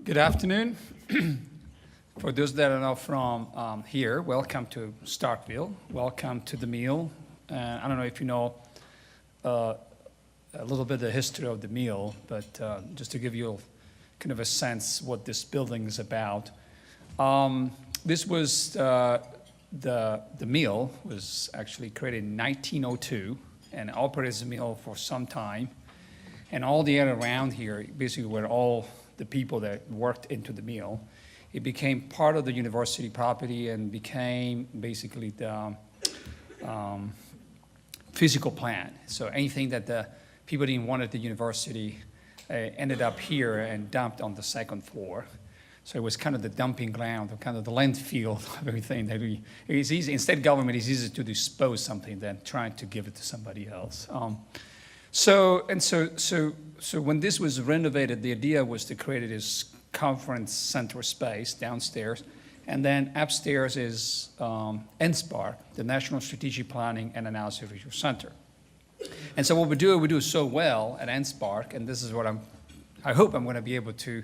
Good afternoon. For those that are not from here, welcome to Starkville. Welcome to the meal. I don't know if you know a little bit of the history of the meal, but just to give you kind of a sense what this building is about. This was the mill was actually created in 1902 and operated as a mill for some time. And all the area around here basically were all the people that worked into the mill. It became part of the university property and became basically the physical plant. So anything that the people didn't want at the university ended up here and dumped on the second floor. So it was kind of the dumping ground, or kind of the landfill of everything. That it's easy, instead government is easier to dispose something than trying to give it to somebody else. So when this was renovated, the idea was to create this conference center space downstairs, and then upstairs is NSPARC, the National Strategic Planning and Analysis Research Center. And so what we do so well at NSPARC, and this is what I hope I'm going to be able to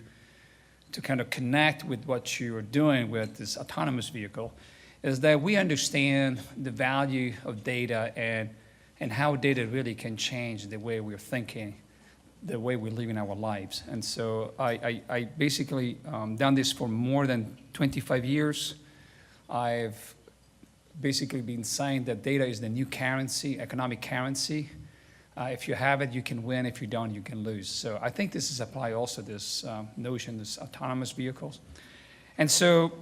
kind of connect with what you are doing with this autonomous vehicle, is that we understand the value of data and how data really can change the way we're thinking, the way we're living our lives. And so I basically done this for more than 25 years. I've basically been saying that data is the new currency, economic currency. If you have it, you can win. If you don't, you can lose. So I think this is apply also this notion, this autonomous vehicles. And so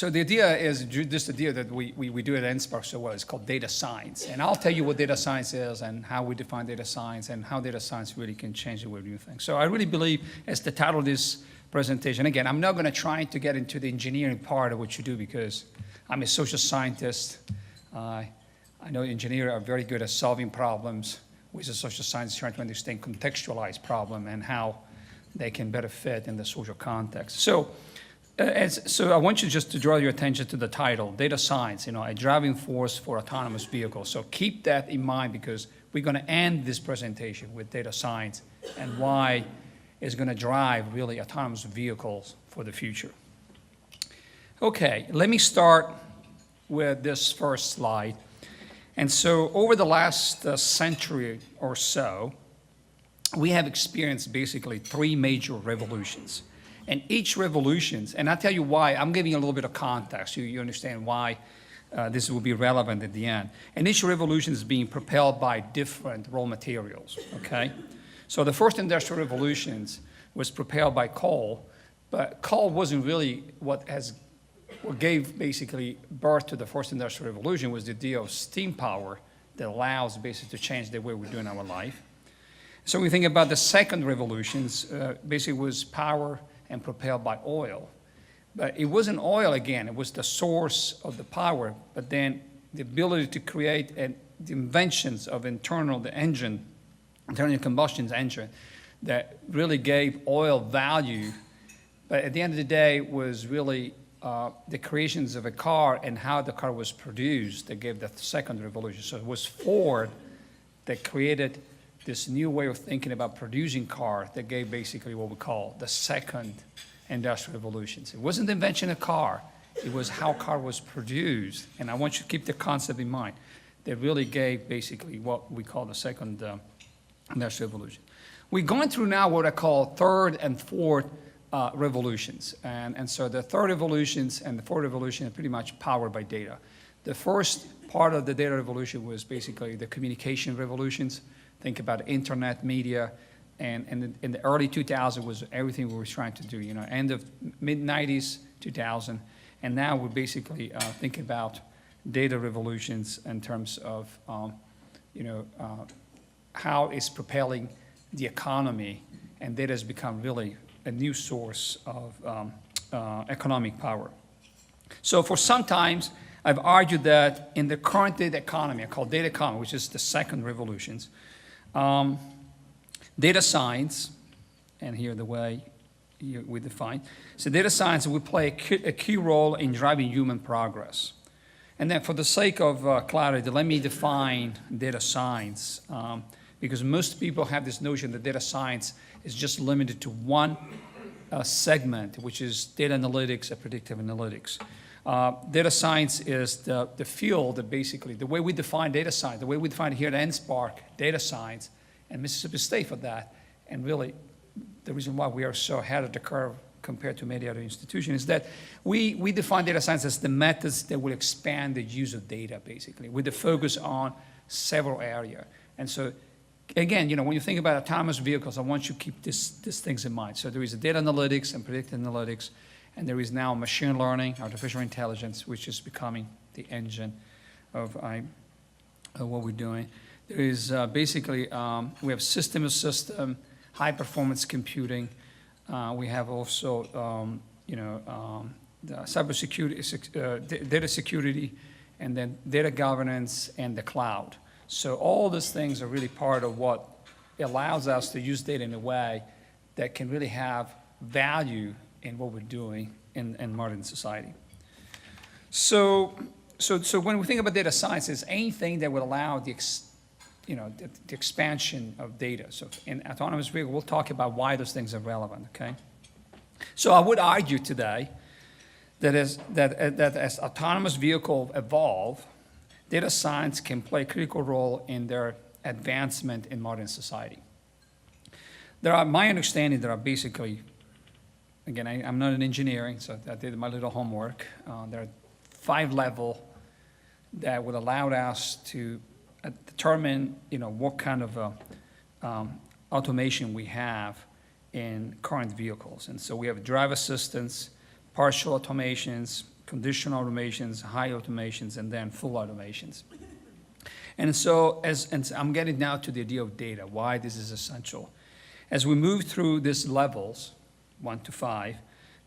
the idea is this idea that we do at NSPARC so well. It's called data science. And I'll tell you what data science is and how we define data science and how data science really can change the way we do things. So I really believe, as the title of this presentation, again, I'm not going to try to get into the engineering part of what you do because I'm a social scientist. I know engineers are very good at solving problems. We as a social scientists trying to understand contextualized problem and how they can better fit in the social context. So I want you just to draw your attention to the title, data science, a driving force for autonomous vehicles. So keep that in mind because we're going to end this presentation with data science and why it's going to drive really autonomous vehicles for the future. Okay, let me start with this first slide. And so over the last century or so, we have experienced basically three major revolutions. And each revolution, and I'll tell you why, I'm giving you a little bit of context so you understand why this will be relevant at the end. And each revolution is being propelled by different raw materials, okay? So the first industrial revolutions was propelled by coal, but coal wasn't really what gave basically birth to the first industrial revolution was the idea of steam power that allows basically to change the way we're doing our life. So when we think about the second revolutions, basically was power and propelled by oil. But it wasn't oil again, it was the source of the power, but then the ability to create the inventions of internal combustion engine that really gave oil value, but at the end of the day was really the creations of a car and how the car was produced that gave the second revolution. So it was Ford that created this new way of thinking about producing cars that gave basically what we call the second industrial revolution. It wasn't the invention of a car, it was how a car was produced. And I want you to keep the concept in mind. That really gave basically what we call the second industrial revolution. We're going through now what I call third and fourth revolutions. And so the third revolutions and the fourth revolution are pretty much powered by data. The first part of the data revolution was basically the communication revolutions. Think about internet, media, and in the early 2000s was everything we were trying to do, end of mid-90s, 2000, and now we're basically thinking about data revolutions in terms of, how it's propelling the economy, and data has become really a new source of economic power. So for some times, I've argued that in the current data economy, I call data economy, which is the second revolutions, data science, and here the way we define. So data science will play a key role in driving human progress. And then for the sake of clarity, let me define data science, because most people have this notion that data science is just limited to one segment, which is data analytics and predictive analytics. Data science is the field that basically, the way we define data science, the way we define it here at NSPARC, data science, and Mississippi State for that, and really the reason why we are so ahead of the curve compared to many other institutions is that we define data science as the methods that will expand the use of data, basically, with the focus on several areas. And so, again, when you think about autonomous vehicles, I want you to keep these things in mind. So there is data analytics and predictive analytics, and there is now machine learning, artificial intelligence, which is becoming the engine of what we're doing. There is basically, we have system of system, high performance computing. We have also, the cybersecurity, data security, and then data governance and the cloud. So all these things are really part of what allows us to use data in a way that can really have value in what we're doing in modern society. So when we think about data science, it's anything that would allow the expansion of data. So in autonomous vehicle, we'll talk about why those things are relevant, okay? So I would argue today that as autonomous vehicles evolve, data science can play a critical role in their advancement in modern society. My understanding, there are basically, again, I'm not an engineering, so I did my little homework. There are 5 levels that would allow us to determine, what kind of automation we have in current vehicles. And so we have driver assistance, partial automations, conditional automations, high automations, and then full automations. And so I'm getting now to the idea of data, why this is essential. As we move through these levels, 1 to 5,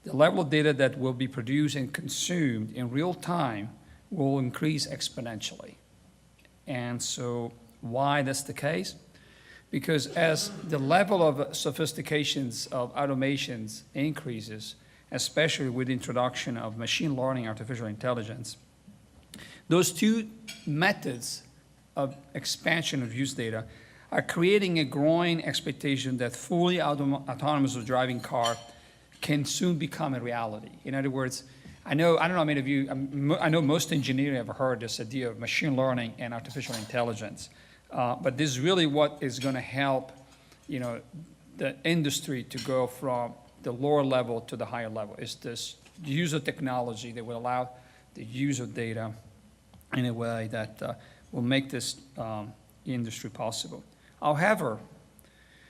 the level of data that will be produced and consumed in real time will increase exponentially. And so why that's the case? Because as the level of sophistications of automations increases, especially with the introduction of machine learning, artificial intelligence, those 2 methods of expansion of use data are creating a growing expectation that fully autonomous driving car can soon become a reality. In other words, I don't know how many of you, I know most engineers have heard this idea of machine learning and artificial intelligence, but this is really what is going to help, the industry to go from the lower level to the higher level. It's this use of technology that will allow the use of data in a way that will make this industry possible. However,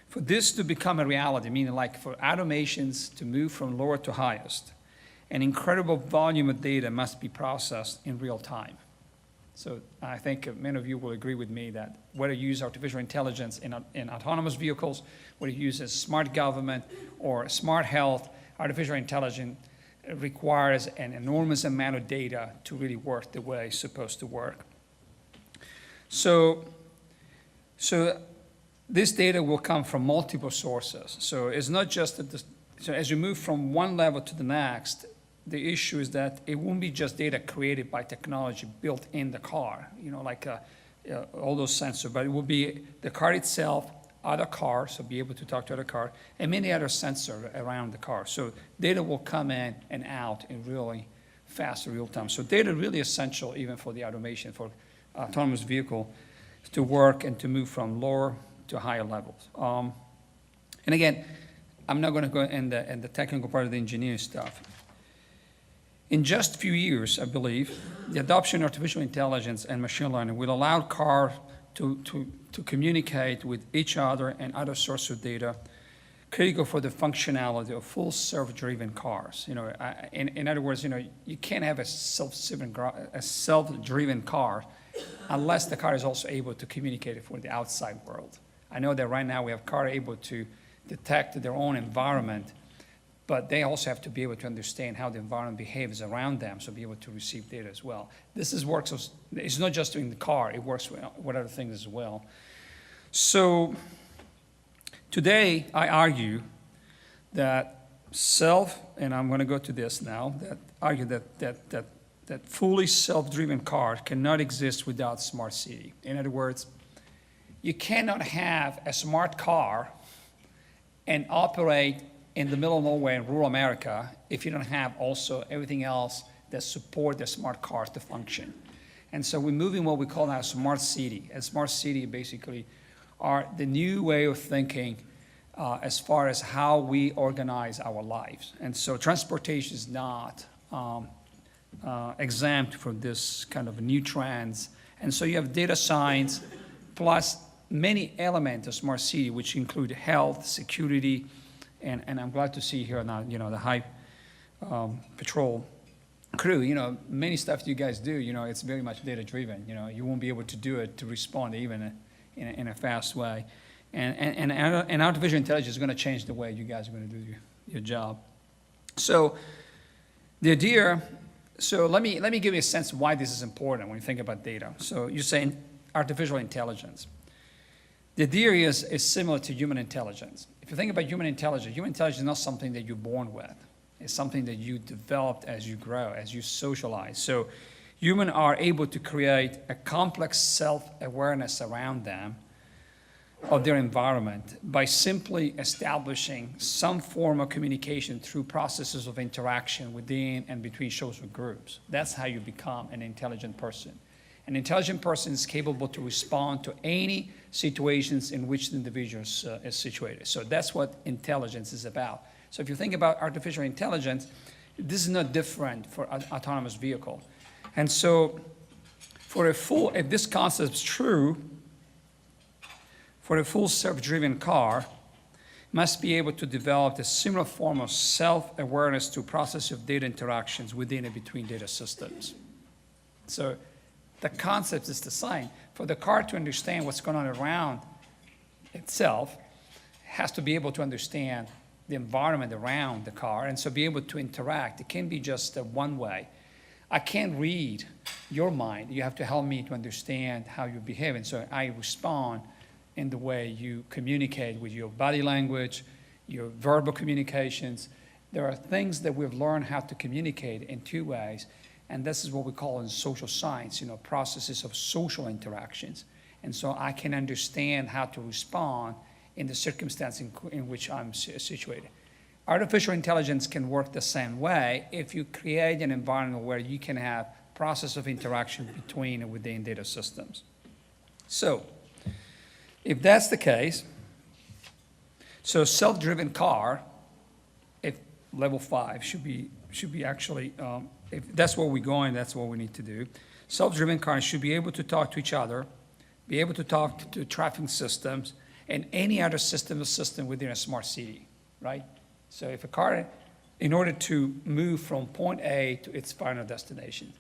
for this to become a reality, meaning like for automations to move from lower to highest, an incredible volume of data must be processed in real time. So I think many of you will agree with me that whether you use artificial intelligence in autonomous vehicles, whether you use a smart government or smart health, artificial intelligence requires an enormous amount of data to really work the way it's supposed to work. So this data will come from multiple sources. So it's not just that so as you move from one level to the next, the issue is that it won't be just data created by technology built in the car, like all those sensors, but it will be the car itself, other cars, so be able to talk to other cars, and many other sensors around the car. So data will come in and out in really fast real time. So data is really essential even for the automation, for autonomous vehicle to work and to move from lower to higher levels. And again, I'm not going to go in the technical part of the engineering stuff. In just a few years, I believe, the adoption of artificial intelligence and machine learning will allow cars to communicate with each other and other sources of data, critical for the functionality of full self-driven cars. In other words, you can't have a self-driven car unless the car is also able to communicate for the outside world. I know that right now we have cars able to detect their own environment, but they also have to be able to understand how the environment behaves around them, so be able to receive data as well. Works, it's not just in the car, it works with other things as well. So today I argue that and I'm going to go to this now, that fully self-driven car cannot exist without smart city. In other words, you cannot have a smart car and operate in the middle of nowhere in rural America if you don't have also everything else that support the smart cars to function. And so we're moving what we call now a smart city. A smart city basically are the new way of thinking as far as how we organize our lives. And so transportation is not exempt from this kind of new trends. And so you have data science plus many elements of smart city, which include health, security, and I'm glad to see here now, the high patrol crew, many stuff you guys do, it's very much data driven. You won't be able to do it to respond even in a fast way. And artificial intelligence is going to change the way you guys are going to do your job. So the idea, let me give you a sense of why this is important when you think about data. So you're saying artificial intelligence. The idea is similar to human intelligence. If you think about human intelligence is not something that you're born with. It's something that you developed as you grow, as you socialize. So humans are able to create a complex self-awareness around them of their environment by simply establishing some form of communication through processes of interaction within and between social groups. That's how you become an intelligent person. An intelligent person is capable to respond to any situations in which the individual is situated. So that's what intelligence is about. So if you think about artificial intelligence, this is not different for an autonomous vehicle. And so if this concept is true, for a full self-driven car, must be able to develop a similar form of self-awareness to process of data interactions within and between data systems. So the concept is the same. For the car to understand what's going on around itself, has to be able to understand the environment around the car, and so be able to interact. It can't be just one way. I can't read your mind. You have to help me to understand how you behave, and so I respond in the way you communicate with your body language, your verbal communications. There are things that we've learned how to communicate in two ways, and this is what we call in social science, processes of social interactions. And so I can understand how to respond in the circumstance in which I'm situated. Artificial intelligence can work the same way if you create an environment where you can have process of interaction between and within data systems. So, if that's the case, so self-driven car, if level 5 should be actually, if that's where we're going, that's what we need to do. Self-driven cars should be able to talk to each other, be able to talk to traffic systems, and any other system within a smart city, right? So if a car, in order to move from point A to its final destination.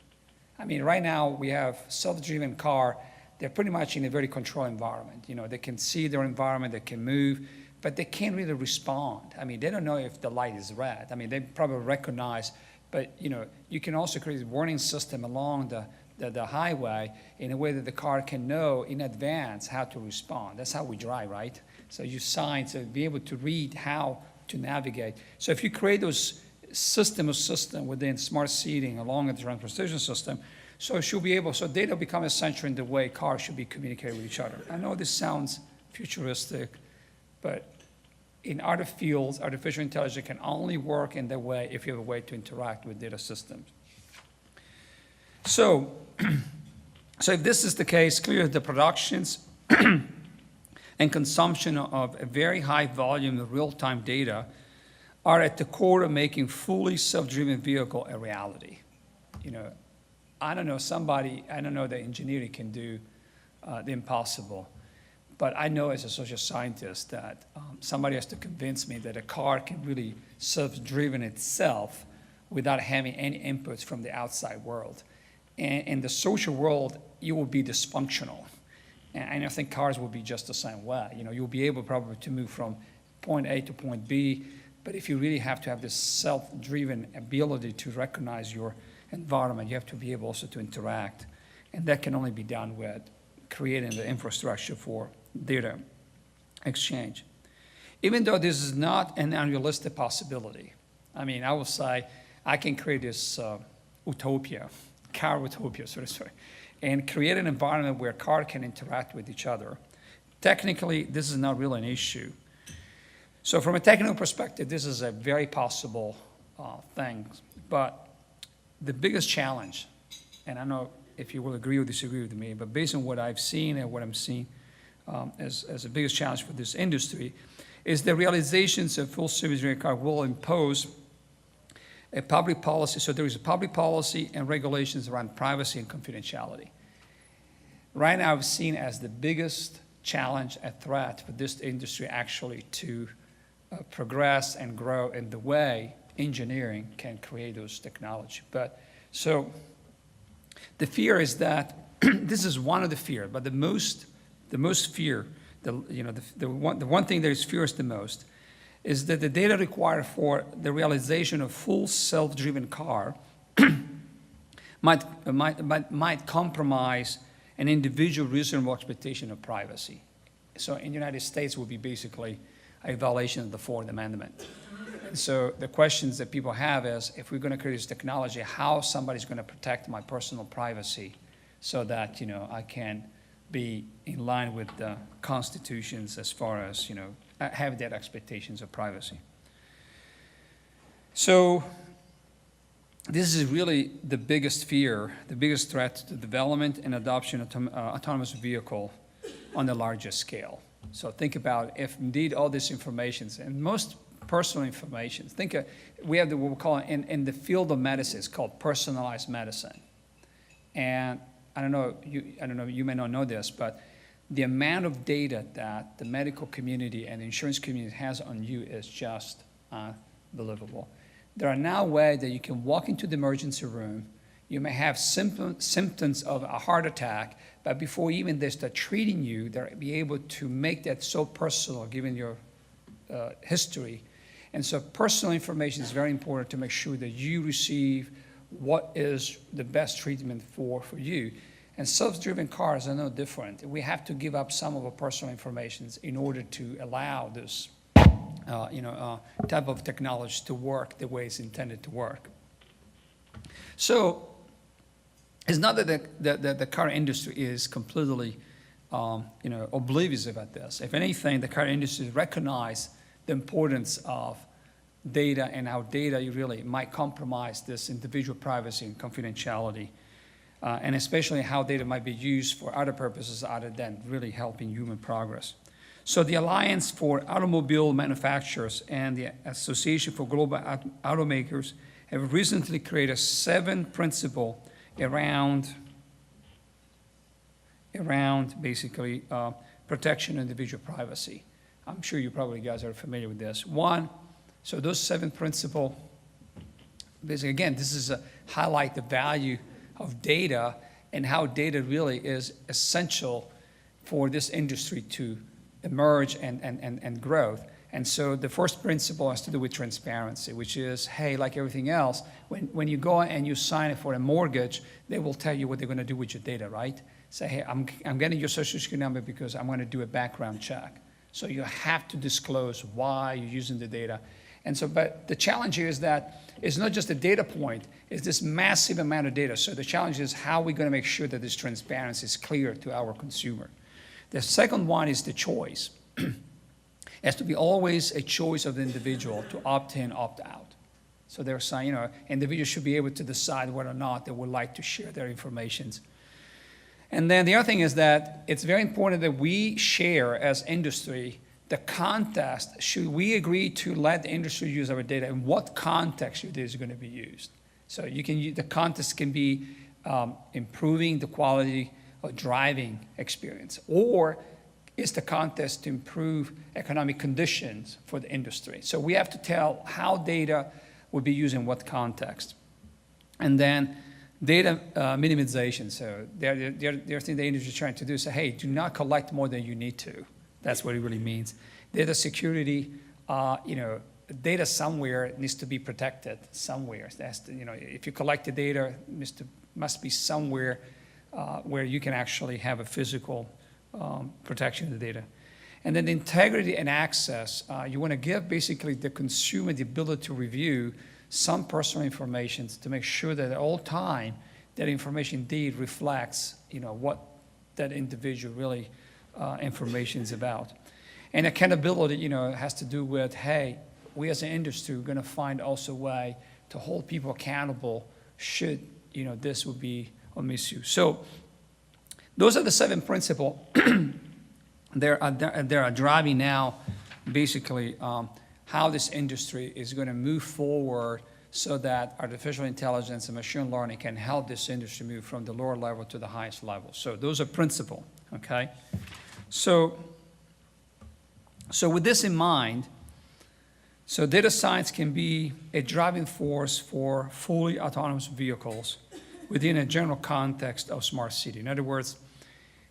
I mean, right now we have self-driven car, they're pretty much in a very controlled environment. They can see their environment, they can move, but they can't really respond. I mean, they don't know if the light is red. I mean, they probably recognize, but you can also create a warning system along the highway in a way that the car can know in advance how to respond. That's how we drive, right? So you sign to be able to read how to navigate. So if you create those system within smart seating along the transportation system, so data become essential in the way cars should be communicating with each other. I know this sounds futuristic, but in other fields, artificial intelligence can only work in that way if you have a way to interact with data systems. So if this is the case, clearly the productions and consumption of a very high volume of real-time data are at the core of making fully self-driven vehicle a reality. I don't know that engineering can do the impossible, but I know as a social scientist that somebody has to convince me that a car can really self-driven itself without having any inputs from the outside world. And in the social world, you will be dysfunctional. And I think cars will be just the same way. You'll be able probably to move from point A to point B, but if you really have to have this self-driven ability to recognize your environment, you have to be able also to interact. And that can only be done with creating the infrastructure for data exchange. Even though this is not an unrealistic possibility, I mean, I will say I can create this utopia, car utopia, so to speak, and create an environment where cars can interact with each other. Technically, this is not really an issue. So from a technical perspective, this is a very possible thing. But the biggest challenge, and I don't know if you will agree or disagree with me, but based on what I've seen and what I'm seeing as the biggest challenge for this industry, is the realizations of full service rental car will impose a public policy. So there is a public policy and regulations around privacy and confidentiality. Right now, I've seen as the biggest challenge, a threat for this industry actually to progress and grow in the way engineering can create those technology. But so the fear is that this is one of the fear, but the most fear, the one thing that is fears the most is that the data required for the realization of full self-driven car might compromise an individual reasonable expectation of privacy. So in the United States would be basically a violation of the Fourth Amendment. And so the questions that people have is, if we're going to create this technology, how somebody's going to protect my personal privacy so that, I can be in line with the constitutions as far as, have that expectations of privacy. So this is really the biggest fear, the biggest threat to development and adoption of autonomous vehicle on the largest scale. So think about if indeed all this information, and most personal information, we have what we call in the field of medicine, it's called personalized medicine. And I don't know, you may not know this, but the amount of data that the medical community and the insurance community has on you is just unbelievable. There are now ways that you can walk into the emergency room, you may have symptoms of a heart attack, but before even they start treating you, they'll be able to make that so personal given your history. And so personal information is very important to make sure that you receive what is the best treatment for you. And self-driven cars are no different. We have to give up some of our personal information in order to allow this type of technology to work the way it's intended to work. So it's not that the car industry is completely oblivious about this. If anything, the car industry recognizes the importance of data and how data really might compromise this individual privacy and confidentiality, and especially how data might be used for other purposes other than really helping human progress. So the Alliance for Automobile Manufacturers and the Association for Global Automakers have recently created 7 principles around basically protection of individual privacy. I'm sure you probably guys are familiar with this. One, so those 7 principles, basically, again, this is highlight the value of data and how data really is essential for this industry to emerge and growth. And so the first principle has to do with transparency, which is, hey, like everything else, when you go and you sign it for a mortgage, they will tell you what they're going to do with your data, right? Say, hey, I'm getting your social security number because I'm going to do a background check. So you have to disclose why you're using the data. And so, but the challenge here is that it's not just a data point, it's this massive amount of data. So the challenge is how we're going to make sure that this transparency is clear to our consumer. The second one is the choice. It has to be always a choice of the individual to opt in, opt out. So they're saying, individuals should be able to decide whether or not they would like to share their information. And then the other thing is that it's very important that we share as industry the context. Should we agree to let the industry use our data, and what context your data is going to be used? So you can use, the context can be improving the quality of driving experience, or is the context to improve economic conditions for the industry? So we have to tell how data will be used in what context. And then data minimization. So the other thing the industry is trying to do is say, hey, do not collect more than you need to. That's what it really means. Data security, data somewhere needs to be protected somewhere. That's if you collect the data, must be somewhere where you can actually have a physical protection of the data. And then the integrity and access, you want to give basically the consumer the ability to review some personal information to make sure that at all time that information indeed reflects what that individual really information is about. And accountability, has to do with, hey, we as an industry, we're going to find also a way to hold people accountable should, this would be a misuse. So those are the 7 principles that are driving now basically how this industry is going to move forward so that artificial intelligence and machine learning can help this industry move from the lower level to the highest level. So those are principles, okay? So with this in mind, so data science can be a driving force for fully autonomous vehicles within a general context of smart city. In other words,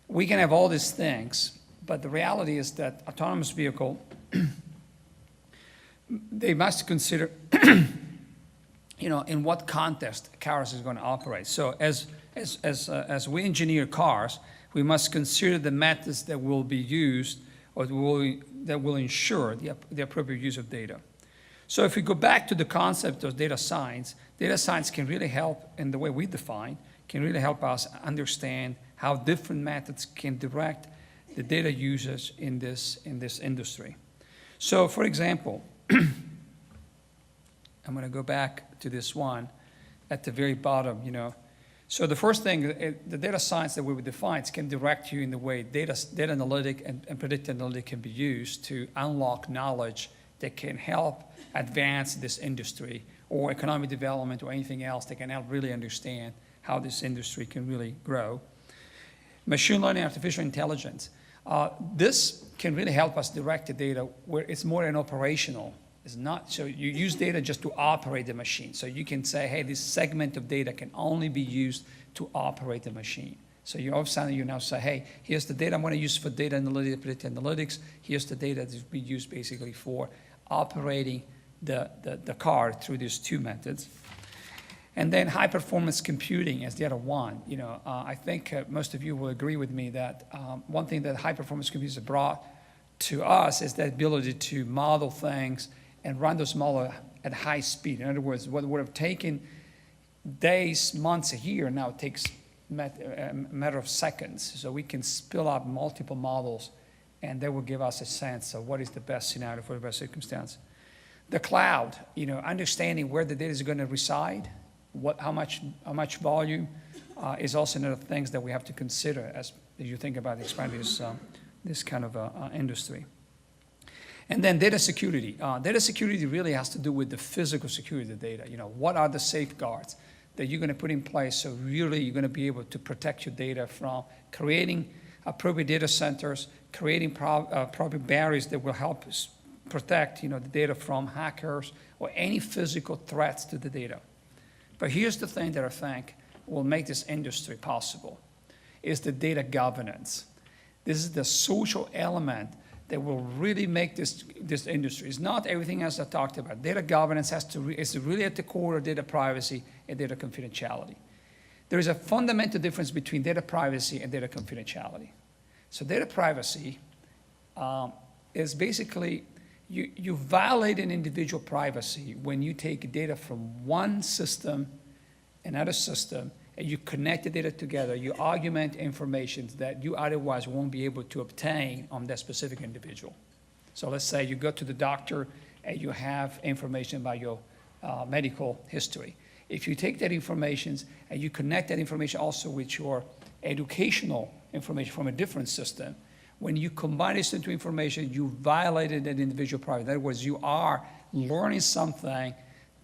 we can have all these things, but the reality is that autonomous vehicle, they must consider, in what context cars is going to operate. So as we engineer cars, we must consider the methods that will be used or that will ensure the appropriate use of data. So if we go back to the concept of data science can really help in the way we define, can really help us understand how different methods can direct the data users in this industry. So for example, I'm going to go back to this one at the very bottom, So the first thing, the data science that we would define can direct you in the way data analytic and predictive analytic can be used to unlock knowledge that can help advance this industry or economic development or anything else that can help really understand how this industry can really grow. Machine learning, artificial intelligence. This can really help us direct the data where it's more an operational. It's not, so you use data just to operate the machine. So you can say, hey, this segment of data can only be used to operate the machine. So all of a sudden you now say, hey, here's the data I'm going to use for data analytics, predictive analytics. Here's the data that we use basically for operating the car through these 2 methods. And then high performance computing as the other one. I think most of you will agree with me that one thing that high performance computers have brought to us is the ability to model things and run those models at high speed. In other words, what would have taken days, months, a year, now it takes a matter of seconds. So we can spill up multiple models, and they will give us a sense of what is the best scenario for the best circumstance. The cloud, understanding where the data is going to reside, how much volume is also another things that we have to consider as you think about expanding this kind of industry. And then data security. Data security really has to do with the physical security of the data. What are the safeguards that you're going to put in place so really you're going to be able to protect your data from creating appropriate data centers, creating proper barriers that will help us protect the data from hackers or any physical threats to the data. But here's the thing that I think will make this industry possible, is the data governance. This is the social element that will really make this industry. It's not everything else I talked about. Data governance is really at the core of data privacy and data confidentiality. There is a fundamental difference between data privacy and data confidentiality. So data privacy is basically you violate an individual privacy when you take data from one system, another system, and you connect the data together, you augment information that you otherwise won't be able to obtain on that specific individual. So let's say you go to the doctor and you have information about your medical history. If you take that information and you connect that information also with your educational information from a different system, when you combine this into information, you violated that individual privacy. In other words, you are learning something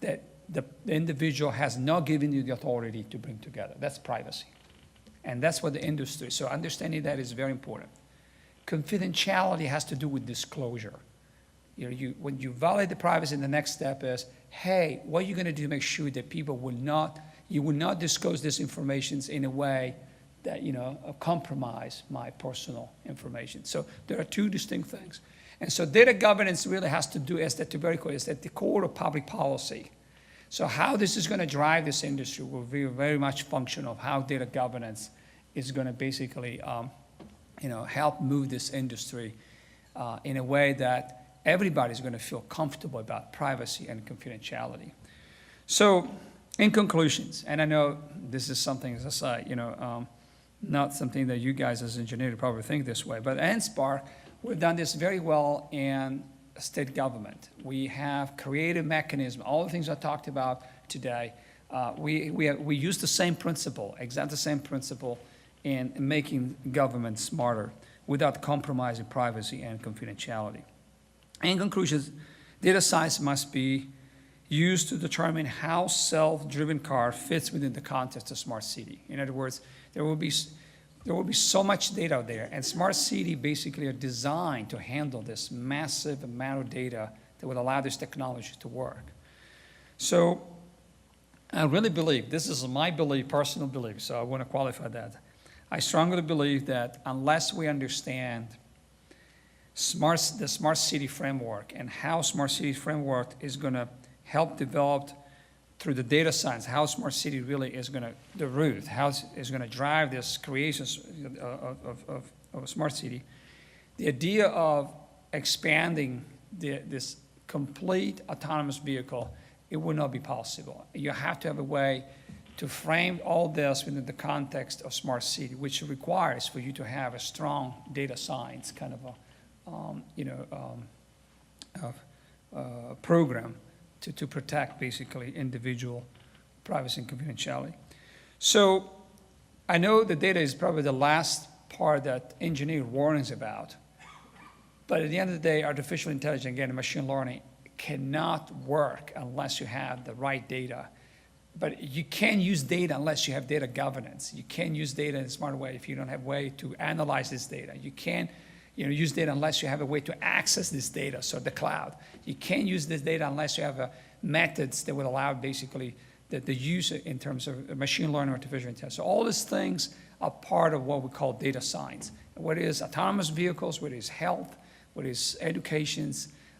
that the individual has not given you the authority to bring together. That's privacy. And that's what the industry, so understanding that is very important. Confidentiality has to do with disclosure. When you violate the privacy, the next step is, hey, what are you going to do to make sure that you will not disclose this information in a way that compromise my personal information. So there are 2 distinct things. And so data governance really has to do, is at the core of public policy. So how this is going to drive this industry will be very much function of how data governance is going to basically help move this industry in a way that everybody's going to feel comfortable about privacy and confidentiality. So in conclusions, and I know this is something, as I say, not something that you guys as engineers probably think this way, but NSPARC We've done this very well in state government. We have created mechanisms, all the things I talked about today. We use the same principle, exactly the same principle, in making government smarter without compromising privacy and confidentiality. In conclusion, data science must be used to determine how self-driven car fits within the context of smart city. In other words, there will be so much data out there, and smart city basically are designed to handle this massive amount of data that would allow this technology to work. So I really believe, this is my belief, personal belief, so I want to qualify that. I strongly believe that unless we understand the smart city framework and how smart city framework is going to help develop through the data science, how smart city really is going to, the root, how it's going to drive this creation of a smart city. The idea of expanding this complete autonomous vehicle, it would not be possible. You have to have a way to frame all this within the context of smart city, which requires for you to have a strong data science kind of a program to protect basically individual privacy and confidentiality. So I know the data is probably the last part that engineer warns about, but at the end of the day, artificial intelligence, again, machine learning, cannot work unless you have the right data. But you can't use data unless you have data governance. You can't use data in a smart way if you don't have a way to analyze this data. You can't use data unless you have a way to access this data, so the cloud. You can't use this data unless you have methods that would allow basically the use in terms of machine learning, artificial intelligence. So all these things are part of what we call data science. What is autonomous vehicles, what is health, what is education,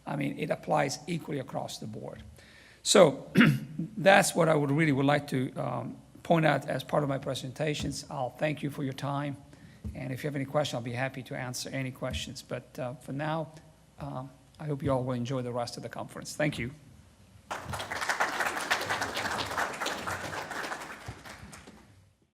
I mean, it applies equally across the board. So that's what I would like to point out as part of my presentations. I'll thank you for your time. And if you have any questions, I'll be happy to answer any questions. But for now, I hope you all will enjoy the rest of the conference. Thank you.